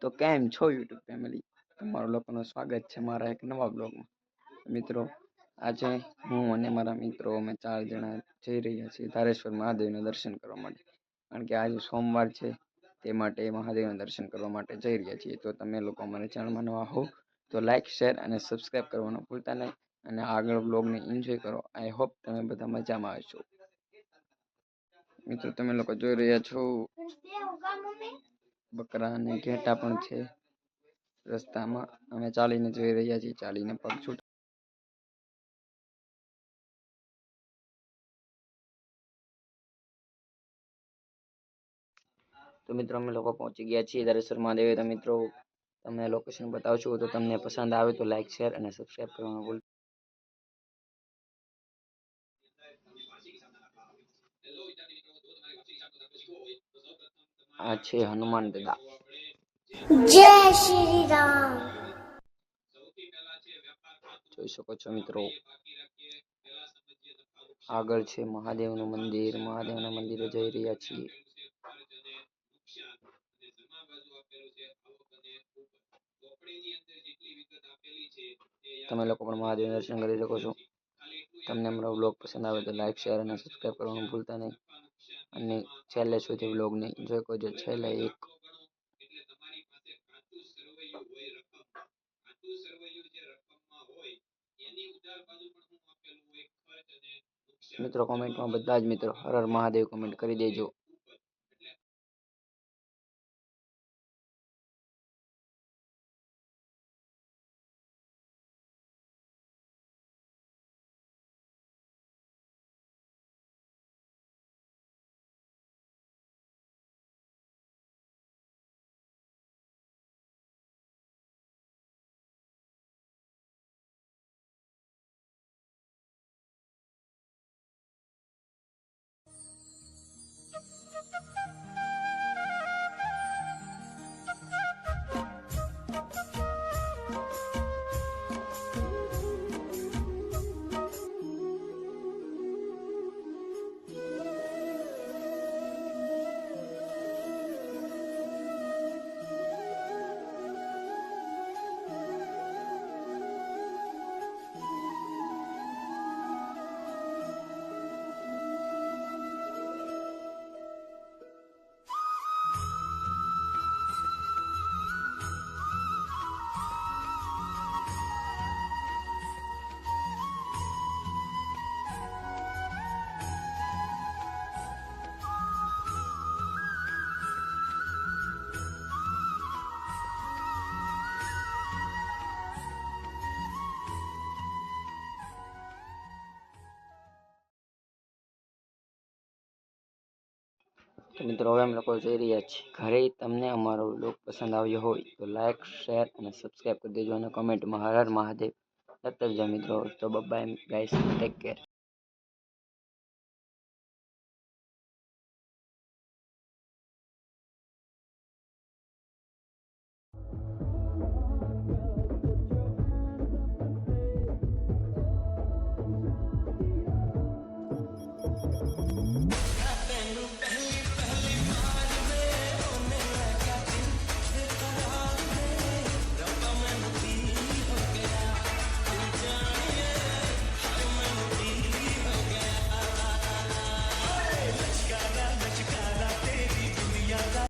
તો કેમ છો યુટ્યુબ ફેમિલી, તમારું લોકોનું સ્વાગત છે મારા એક નવા બ્લોગમાં. મિત્રો, આજે હું અને મારા મિત્રો અમે 4 જણા જઈ રહ્યા છીએ ધારેશ્વર મહાદેવના દર્શન કરવા માટે. કારણ કે આજે સોમવાર છે, તે માટે મહાદેવના દર્શન કરવા માટે જઈ રહ્યા છીએ. તો તમે લોકો અમારી ચેનલમાં નવા હો તો લાઈક, શેર અને સબસ્ક્રાઈબ કરવાનું ભૂલતા નહીં. અને આગળ બ્લોગને એન્જોય કરો. આઈ હોપ તમે બધા મજામાં આવશો. મિત્રો, તમે લોકો જોઈ રહ્યા છો બકરા અને ઘેટા પણ છે રસ્તામાં. અમે ચાલીને જઈ રહ્યા છીએ, ચાલીને પગ છૂટ. તો મિત્રો, અમે લોકો પહોંચી ગયા છીએ ધારેશ્વર મહાદેવ. તો મિત્રો, તમને લોકેશન બતાવશું. તો તમને પસંદ આવે તો લાઈક, શેર અને સબસ્ક્રાઈબ કરવાનું ભૂલતા. આ છે હનુમાન દાદા. જય શ્રી રામ. જોઈ શકો છો મિત્રો, આગળ છે મહાદેવનું મંદિર. મહાદેવના મંદિરે જઈ રહ્યા છીએ. તમે લોકો પણ મહાદેવ દર્શન કરી શકો છો. તમને અમારો બ્લોગ પસંદ આવે તો લાઈક, શેર અને સબસ્ક્રાઈબ કરવાનું ભૂલતા નહીં. અને છેલ્લે સુધી બ્લોગને એન્જોય કરજો. છેલ્લે એક મિત્રો, કોમેન્ટમાં બધા જ મિત્રો હર હર મહાદેવ કોમેન્ટ કરી દેજો. તો મિત્રો, હવે અમે લોકો જઈ રહ્યા છીએ ઘરે. તમને અમારો બ્લોગ પસંદ આવ્યો હોય તો લાઈક, શેર અને સબસ્ક્રાઈબ કરી દેજો. અને કમેન્ટમાં હર હર મહાદેવ લખતા જજો મિત્રો. તો બાય ગાઈસ, ટેક કેર.